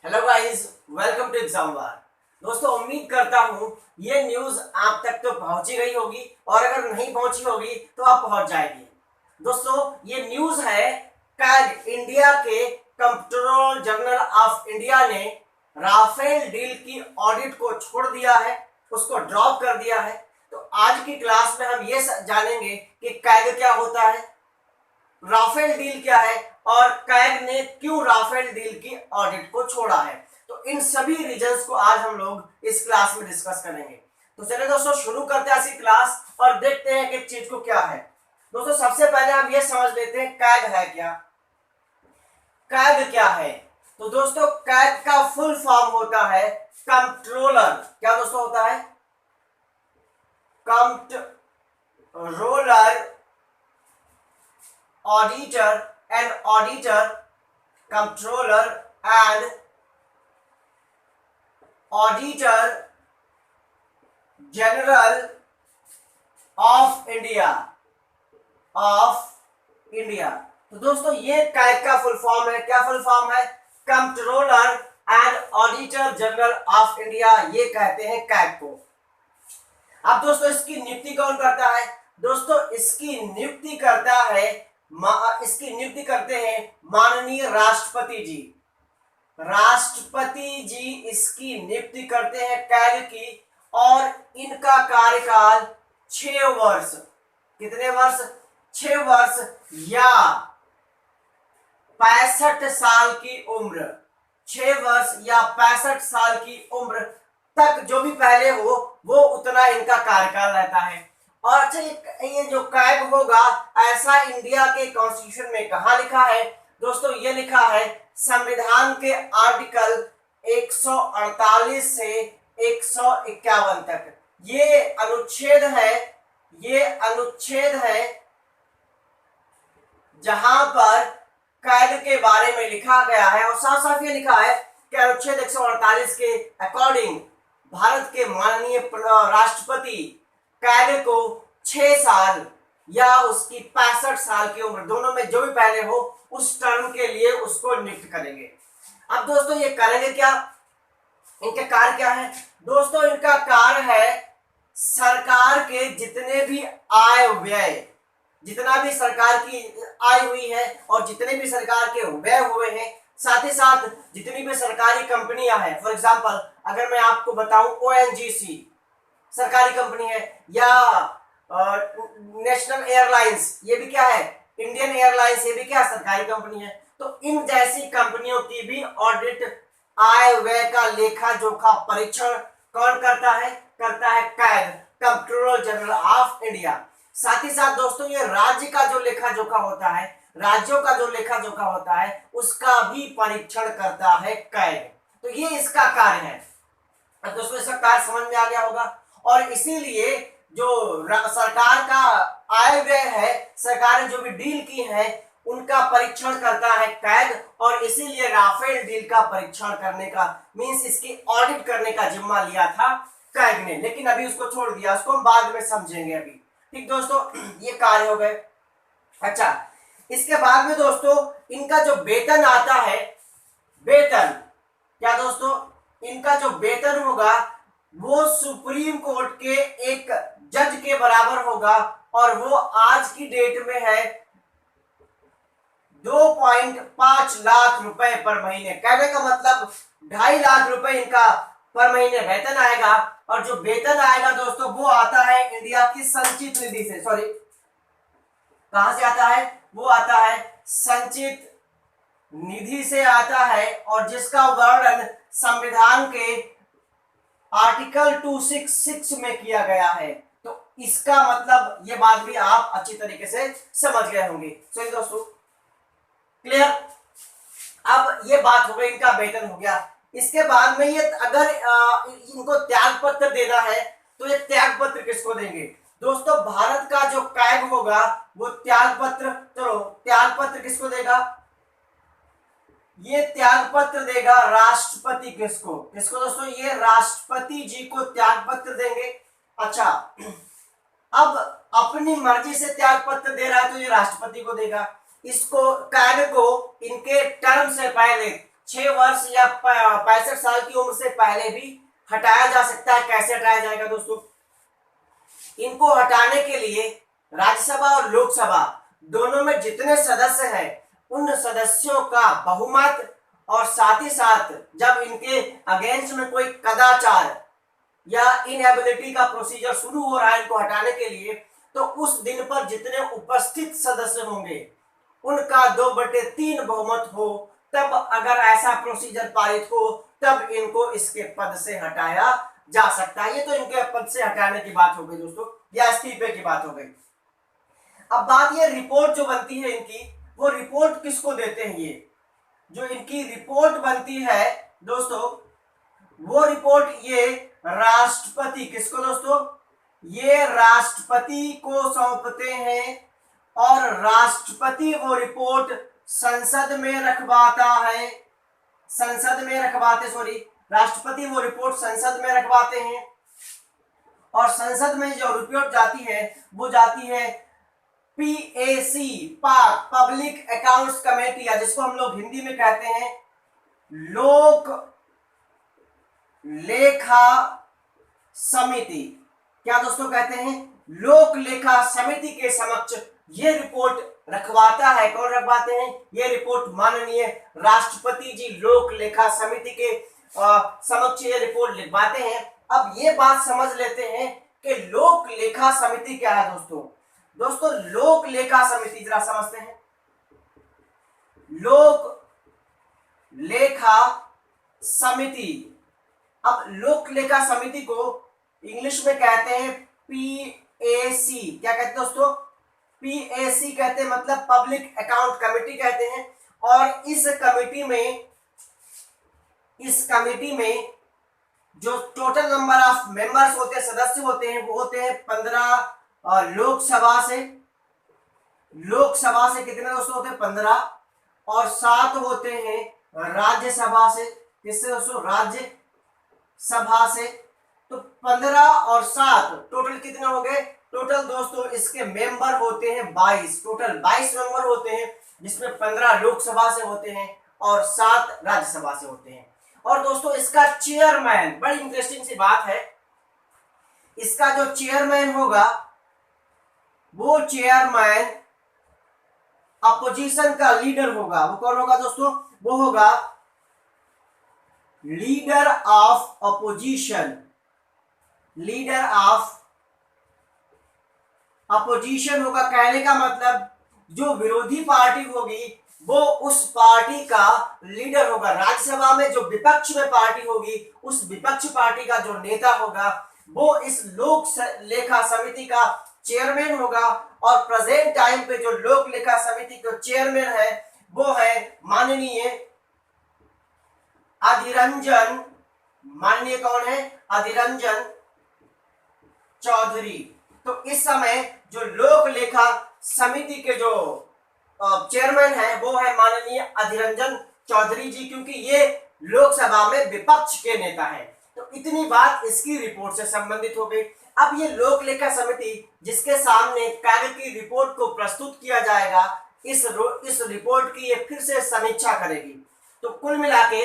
Hello guys, welcome to exam war. दोस्तों, उम्मीद करता हूँ ये न्यूज आप तक तो पहुंची गई होगी और अगर नहीं पहुंची होगी तो आप पहुंच जाएगी। दोस्तों, ये न्यूज है कैग इंडिया के कंट्रोलर जनरल ऑफ इंडिया ने राफेल डील की ऑडिट को छोड़ दिया है, उसको ड्रॉप कर दिया है। तो आज की क्लास में हम ये जानेंगे कि कैग क्या होता है, राफेल डील क्या है और कैग ने क्यों राफेल डील की ऑडिट को छोड़ा है। तो इन सभी रीजंस को आज हम लोग इस क्लास में डिस्कस करेंगे। तो चलिए दोस्तों, शुरू करते हैं ऐसी क्लास और देखते हैं कि चीज को क्या है। दोस्तों, सबसे पहले हम ये समझ लेते हैं कैग है क्या। कैग क्या है? तो दोस्तों, कैग का फुल फॉर्म होता है कंट्रोलर। क्या दोस्तों होता है? Controller, auditor and auditor, controller and auditor general of India। तो दोस्तों, ये कैग का फुल फॉर्म है। क्या फुल फॉर्म है? Controller and auditor general of India, ये कहते हैं कैग को। अब दोस्तों, इसकी नियुक्ति कौन करता है? दोस्तों, इसकी नियुक्ति करते हैं माननीय राष्ट्रपति जी। राष्ट्रपति जी इसकी नियुक्ति करते हैं कैग की, और इनका कार्यकाल 6 वर्ष। कितने वर्ष? 6 वर्ष या 65 साल की उम्र। 6 वर्ष या 65 साल की उम्र तक जो भी पहले हो वो उतना इनका कार्यकाल रहता है। और अच्छा, ये जो कैग होगा ऐसा इंडिया के कॉन्स्टिट्यूशन में कहा लिखा है? दोस्तों, ये लिखा है संविधान के आर्टिकल 148 से 151 तक। ये अनुच्छेद है जहां पर कैग के बारे में लिखा गया है, और साथ साथ ये लिखा है कि अनुच्छेद 148 के अकॉर्डिंग भारत के माननीय राष्ट्रपति कैग को 6 साल या उसकी 65 साल की उम्र, दोनों में जो भी पहले हो उस टर्म के लिए उसको नियुक्त करेंगे। अब दोस्तों, ये करेंगे क्या? इनके कार्य क्या है? दोस्तों, इनका कार्य है सरकार के जितने भी आय व्यय, जितना भी सरकार की आय हुई है और जितने भी सरकार के व्यय हुए हैं, साथ ही साथ जितनी भी सरकारी कंपनियां हैं। फॉर एग्जांपल, अगर मैं आपको बताऊं ओएनजीसी सरकारी कंपनी है, या नेशनल एयरलाइंस, ये भी क्या है? इंडियन एयरलाइंस, ये भी क्या सरकारी कंपनी है। तो इन जैसी कंपनियों की भी ऑडिट, आय व्यय का लेखा जोखा परीक्षण कौन करता है? करता है CAG, controller general of India. साथ ही साथ दोस्तों, ये राज्य का जो लेखा जोखा होता है, राज्यों का जो लेखा जोखा होता है, उसका भी परीक्षण करता है कैग। तो ये इसका कार्य है। अब दोस्तों, इसका कार्य समझ में आ गया होगा, और इसीलिए जो सरकार का आय व्यय है, सरकार ने जो भी डील की है उनका परीक्षण करता है कैग, और इसीलिए राफेल डील का परीक्षण करने का, मींस इसकी ऑडिट करने का जिम्मा लिया था कैग ने, लेकिन अभी उसको छोड़ दिया। उसको हम बाद में समझेंगे अभी। ठीक दोस्तों, ये कार्य हो गए। अच्छा, इसके बाद में दोस्तों, इनका जो वेतन आता है, वेतन क्या दोस्तों? इनका जो वेतन होगा वो सुप्रीम कोर्ट के एक जज के बराबर होगा, और वो आज की डेट में है 2.5 लाख रुपए पर महीने। कहने का मतलब 2.5 लाख रुपए इनका पर महीने वेतन आएगा, और जो वेतन आएगा दोस्तों वो आता है इंडिया की संचित निधि से। सॉरी, कहां से आता है? वो आता है संचित निधि से आता है, और जिसका वर्णन संविधान के आर्टिकल 266 में किया गया है। तो इसका मतलब ये बात भी आप अच्छी तरीके से समझ गए होंगे। सही दोस्तों, क्लियर? अब ये बात हो गई, इनका वेतन हो गया। इसके बाद में ये अगर इनको त्याग पत्र देना है तो ये त्याग पत्र किसको देंगे? दोस्तों, भारत का जो कैग होगा वो त्याग पत्र, चलो त्याग पत्र किसको देगा? ये त्याग पत्र देगा राष्ट्रपति। किसको? दोस्तों, ये राष्ट्रपति जी को त्याग पत्र देंगे। अच्छा, अब अपनी मर्जी से त्याग पत्र दे रहा है तो ये राष्ट्रपति को देगा। इसको कैग को इनके टर्म से पहले 6 वर्ष या 65 साल की उम्र से पहले भी हटाया जा सकता है। कैसे हटाया जाएगा दोस्तों? इनको हटाने के लिए राज्यसभा और लोकसभा दोनों में जितने सदस्य हैं उन सदस्यों का बहुमत, और साथ ही साथ जब इनके अगेंस्ट में कोई कदाचार या इनएबिलिटी का प्रोसीजर शुरू हो रहा है इनको हटाने के लिए, तो उस दिन पर जितने उपस्थित सदस्य होंगे उनका 2/3 बहुमत हो, तब अगर ऐसा प्रोसीजर पारित हो तब इनको इसके पद से हटाया जा सकता है। ये तो इनके पद से हटाने की बात हो गई दोस्तों, या इस्तीफे की बात हो गई। अब बात ये रिपोर्ट जो बनती है इनकी, वो रिपोर्ट किसको देते हैं? ये जो इनकी रिपोर्ट बनती है दोस्तों, वो रिपोर्ट ये राष्ट्रपति, किसको दोस्तों? ये राष्ट्रपति को सौंपते हैं, और राष्ट्रपति वो रिपोर्ट संसद में रखवाता है। राष्ट्रपति वो रिपोर्ट संसद में रखवाते हैं, और संसद में जो रिपोर्ट जाती है वो जाती है पीएसी, पाक, पब्लिक अकाउंट्स कमेटी, या जिसको हम लोग हिंदी में कहते हैं लोक लेखा समिति। क्या दोस्तों कहते हैं? लोक लेखा समिति के समक्ष ये रिपोर्ट रखवाता है। कौन रखवाते हैं? ये रिपोर्ट माननीय राष्ट्रपति जी लोक लेखा समिति के समक्ष ये रिपोर्ट लिखवाते हैं। अब ये बात समझ लेते हैं कि लोक लेखा समिति क्या है दोस्तों। लोक लेखा समिति जरा समझते हैं। लोक लेखा समिति, अब लोक लेखा समिति को इंग्लिश में कहते हैं पीएसी। क्या कहते हैं दोस्तों? पीएसी कहते हैं, मतलब पब्लिक अकाउंट कमेटी कहते हैं। और इस कमेटी में जो टोटल नंबर ऑफ मेंबर्स होते हैं, सदस्य होते हैं, वो होते हैं 15। लोकसभा से कितने दोस्तों होते हैं? 15, और 7 होते हैं राज्यसभा से। किससे दोस्तों? राज्यसभा से। तो 15 और 7 टोटल कितने हो गए? टोटल दोस्तों इसके मेंबर होते हैं 22। टोटल 22 मेंबर होते हैं, जिसमें 15 लोकसभा से होते हैं और 7 राज्यसभा से होते हैं। और दोस्तों इसका चेयरमैन, बड़ी इंटरेस्टिंग सी बात है, इसका जो चेयरमैन होगा वो चेयरमैन अपोजिशन का लीडर होगा। वो कौन होगा दोस्तों? वो होगा leader of opposition. Leader of opposition होगा। कहने का मतलब जो विरोधी पार्टी होगी वो उस पार्टी का लीडर होगा। राज्यसभा में जो विपक्ष में पार्टी होगी उस विपक्ष पार्टी का जो नेता होगा वो इस लोक लेखा समिति का चेयरमैन होगा। और प्रेजेंट टाइम पे जो लोक लेखा समिति का चेयरमैन है वो है माननीय अधिरंजन। माननीय कौन है? अधिरंजन चौधरी। तो इस समय जो लोक लेखा समिति के जो चेयरमैन है वो है माननीय अधिरंजन चौधरी जी, क्योंकि ये लोकसभा में विपक्ष के नेता हैं। तो इतनी बात इसकी रिपोर्ट से संबंधित हो गई। अब ये लोक लेखा समिति जिसके सामने कैग की रिपोर्ट को प्रस्तुत किया जाएगा, इस रिपोर्ट की ये फिर से समीक्षा करेगी। तो कुल मिलाके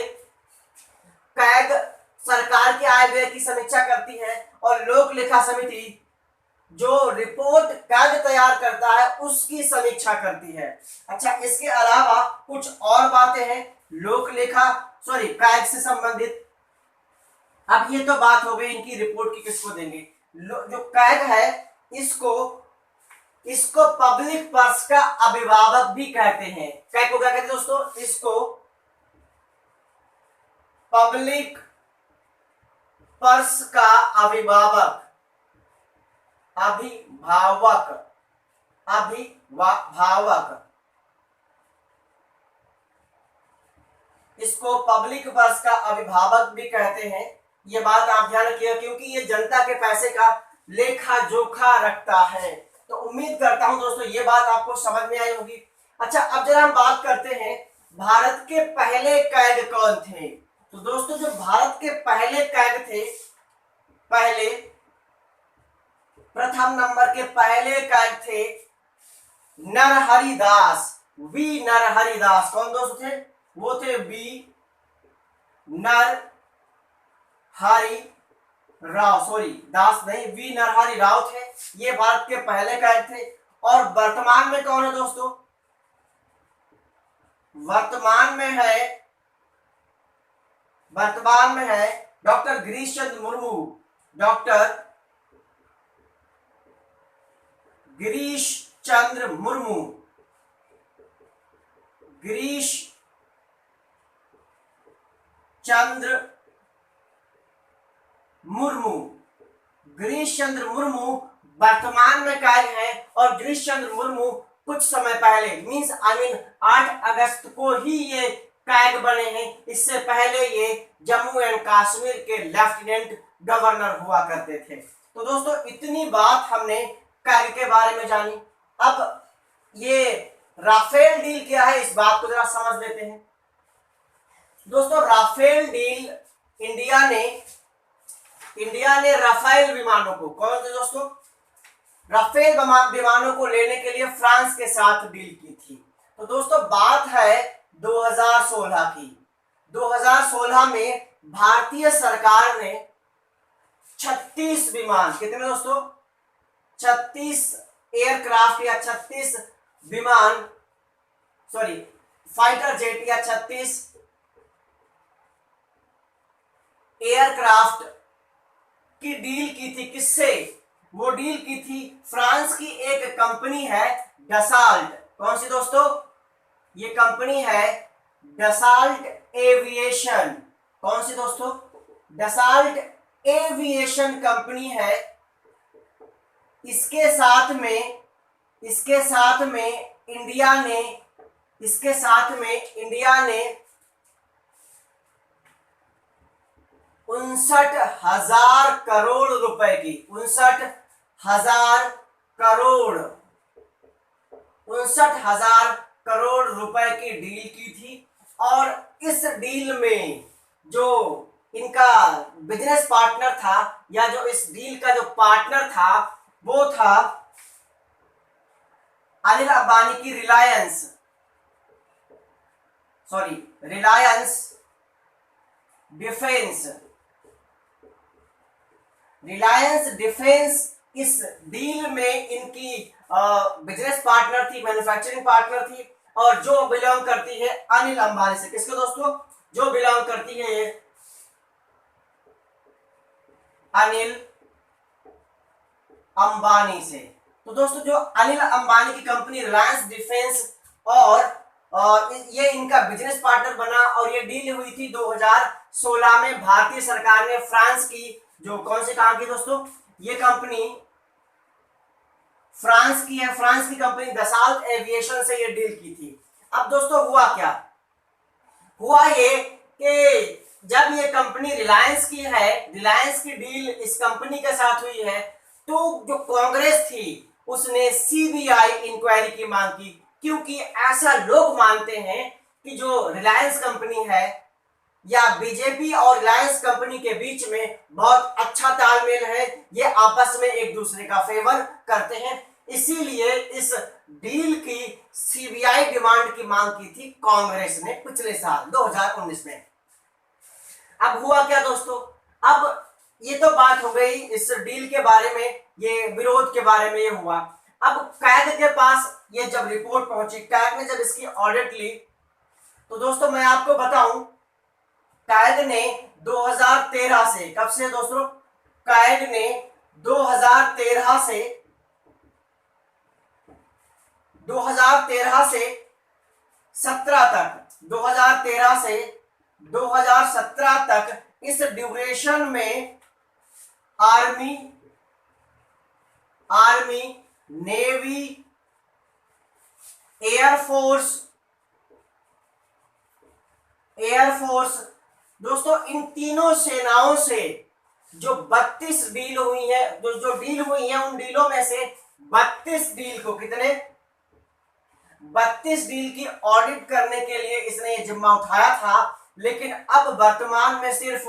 कैग सरकार के आय व्यय की समीक्षा करती है, और लोक लेखा समिति जो रिपोर्ट कैग तैयार करता है उसकी समीक्षा करती है। अच्छा, इसके अलावा कुछ और बातें हैं कैग से संबंधित। अब ये तो बात हो गई इनकी रिपोर्ट की किसको देंगे। जो कैग है इसको पब्लिक पर्स का अभिभावक भी कहते हैं। कैग को क्या कहते हैं दोस्तों? इसको पब्लिक पर्स का अभिभावक इसको पब्लिक पर्स का अभिभावक भी कहते हैं। ये बात आप ध्यान रखिएगा, क्योंकि ये जनता के पैसे का लेखा जोखा रखता है। तो उम्मीद करता हूं दोस्तों ये बात आपको समझ में आई होगी। अच्छा, अब जरा हम बात करते हैं भारत के पहले कैग कौन थे। तो दोस्तों जो भारत के पहले कैग थे, प्रथम नंबर के पहले कैग थे नरहरि दास, वी नरहरि दास। कौन दोस्त थे? वो थे वी नरहरि राव, सॉरी दास नहीं, वी नरहरि राव थे। ये भारत के पहले कैग थे। और वर्तमान में कौन है दोस्तों? वर्तमान में है डॉक्टर गिरीश चंद्र मुर्मू। डॉक्टर गिरीश चंद्र मुर्मू, गिरीश चंद्र मुर्मू, गिरीश चंद्र मुर्मू वर्तमान में कैग है। और गिरीश चंद्र मुर्मू कुछ समय पहले मींस 8 अगस्त को ही ये कैग बने हैं। इससे पहले ये जम्मू एंड कश्मीर के लेफ्टिनेंट गवर्नर हुआ करते थे। तो दोस्तों इतनी बात हमने कैग के बारे में जानी। अब ये राफेल डील क्या है, इस बात को जरा समझ लेते हैं। दोस्तों राफेल डील इंडिया ने राफेल विमानों को, कौन से दोस्तों? राफेल विमानों को लेने के लिए फ्रांस के साथ डील की थी। तो दोस्तों बात है 2016 की। 2016 में भारतीय सरकार ने 36 विमान, कितने दोस्तों? 36 एयरक्राफ्ट या 36 विमान, सॉरी फाइटर जेट या 36 एयरक्राफ्ट की डील की थी। किससे? वो डील की थी फ्रांस की एक कंपनी है डसाल्ट। कौन सी दोस्तों? ये कंपनी है डसाल्ट एविएशन। कौन सी दोस्तों? डसाल्ट एविएशन कंपनी है। इसके साथ में इंडिया ने 59,000 करोड़ रुपए की 59,000 करोड़ रुपए की डील की थी। और इस डील में जो इनका बिजनेस पार्टनर था या जो इस डील का जो पार्टनर था वो था अनिल अंबानी की रिलायंस डिफेंस इस डील में इनकी बिजनेस पार्टनर थी, मैन्युफैक्चरिंग पार्टनर थी। और जो बिलोंग करती है अनिल अंबानी से। किसको दोस्तों? जो बिलोंग करती है ये अनिल अंबानी से। तो दोस्तों जो अनिल अंबानी की कंपनी रिलायंस डिफेंस और ये इनका बिजनेस पार्टनर बना। और ये डील हुई थी 2016 में। भारतीय सरकार ने फ्रांस की जो कौन से कहा की दोस्तों? ये कंपनी फ्रांस की है। फ्रांस की कंपनी डसाल्ट एविएशन से ये डील की थी। अब दोस्तों हुआ क्या? हुआ ये कि जब ये कंपनी रिलायंस की है, रिलायंस की डील इस कंपनी के साथ हुई है, तो जो कांग्रेस थी उसने सीबीआई इंक्वायरी की मांग की। क्योंकि ऐसा लोग मानते हैं कि जो रिलायंस कंपनी है या बीजेपी और रिलायंस कंपनी के बीच में बहुत अच्छा तालमेल है। ये आपस में एक दूसरे का फेवर करते हैं। इसीलिए इस डील की सीबीआई डिमांड की मांग की थी कांग्रेस ने पिछले साल 2019 में। अब हुआ क्या दोस्तों? अब ये तो बात हो गई इस डील के बारे में, ये विरोध के बारे में ये हुआ। अब कैग के पास ये जब रिपोर्ट पहुंची, कैग ने जब इसकी ऑडिट ली, तो दोस्तों मैं आपको बताऊं कैग ने 2013 से, कब से दोस्तों? कैग ने 2013 से 2017 तक इस ड्यूरेशन में आर्मी, नेवी, एयरफोर्स दोस्तों इन तीनों सेनाओं से जो 32 डील हुई है, जो डील हुई है उन डीलों में से 32 डील को, कितने? 32 डील की ऑडिट करने के लिए इसने ये जिम्मा उठाया था। लेकिन अब वर्तमान में सिर्फ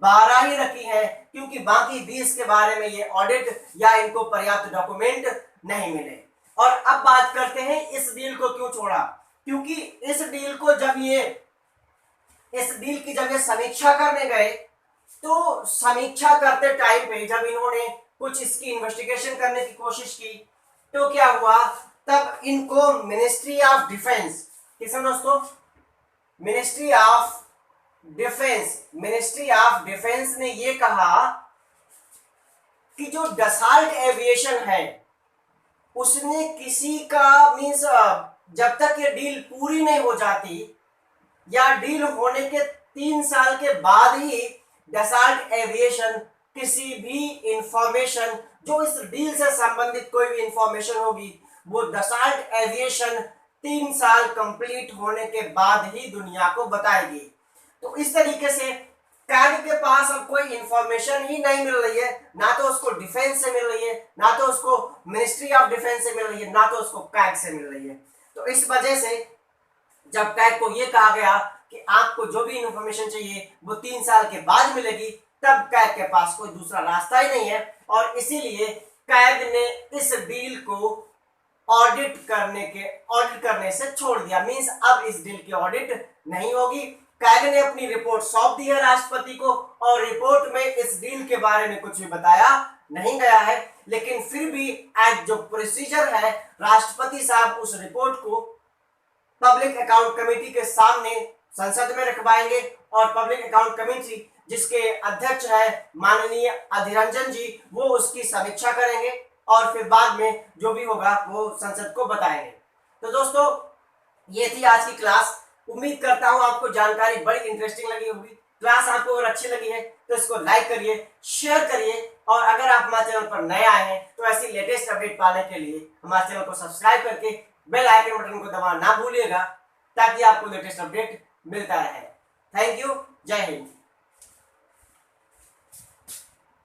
12 ही रखी है, क्योंकि बाकी 20 के बारे में ये ऑडिट या इनको पर्याप्त डॉक्यूमेंट नहीं मिले। और अब बात करते हैं इस डील को क्यों छोड़ा। क्योंकि इस डील को जब ये इस डील की जब ये समीक्षा करने गए तो समीक्षा करते टाइम पे जब इन्होंने कुछ इसकी इन्वेस्टिगेशन करने की कोशिश की तो क्या हुआ, तब इनको मिनिस्ट्री ऑफ डिफेंस, किसने दोस्तों, मिनिस्ट्री ऑफ डिफेंस ने ये कहा कि जो डसाल्ट एविएशन है उसने किसी का मींस जब तक ये डील पूरी नहीं हो जाती या डील होने के 3 साल के बाद ही डसाल्ट एविएशन किसी भी इंफॉर्मेशन, जो इस डील से संबंधित कोई भी इंफॉर्मेशन होगी वो डसाल्ट एविएशन 3 साल कंप्लीट होने के बाद ही दुनिया को बताएगी। तो इस तरीके से कैग के पास अब कोई इंफॉर्मेशन ही नहीं मिल रही है, ना तो उसको डिफेंस से मिल रही है, ना तो उसको मिनिस्ट्री ऑफ डिफेंस से मिल रही है, ना तो उसको कैग से मिल रही है। तो इस वजह से जब कैग को यह कहा गया कि आपको जो भी इंफॉर्मेशन चाहिए वो 3 साल के बाद मिलेगी, तब कैग के पास कोई दूसरा रास्ता ही नहीं है और इसीलिए कैग ने इस डील को ऑडिट करने से छोड़ दिया। मींस अब इस डील की ऑडिट नहीं होगी। कैग ने अपनी रिपोर्ट सौंप दी है राष्ट्रपति को और रिपोर्ट में इस डील के बारे में कुछ भी बताया नहीं गया है, लेकिन फिर भी एज जो प्रोसीजर है राष्ट्रपति साहब उस रिपोर्ट को पब्लिक अकाउंट कमेटी के सामने संसद में रखवाएंगे और पब्लिक अकाउंट कमेटी जिसके अध्यक्ष है माननीय अधीर रंजन जी, वो उसकी समीक्षा करेंगे और फिर बाद में जो भी होगा वो संसद को बताएंगे। तो दोस्तों ये थी आज की क्लास। उम्मीद करता हूं आपको जानकारी बड़ी इंटरेस्टिंग लगी होगी। क्लास आपको अगर अच्छी लगी है तो इसको लाइक करिए, शेयर करिए और अगर आप हमारे चैनल पर नए आए हैं तो ऐसी लेटेस्ट अपडेट पाने के लिए हमारे चैनल को सब्सक्राइब करके बेल आइकन बटन को दबाना ना भूलिएगा ताकि आपको लेटेस्ट अपडेट मिलता रहे। थैंक यू, जय हिंद।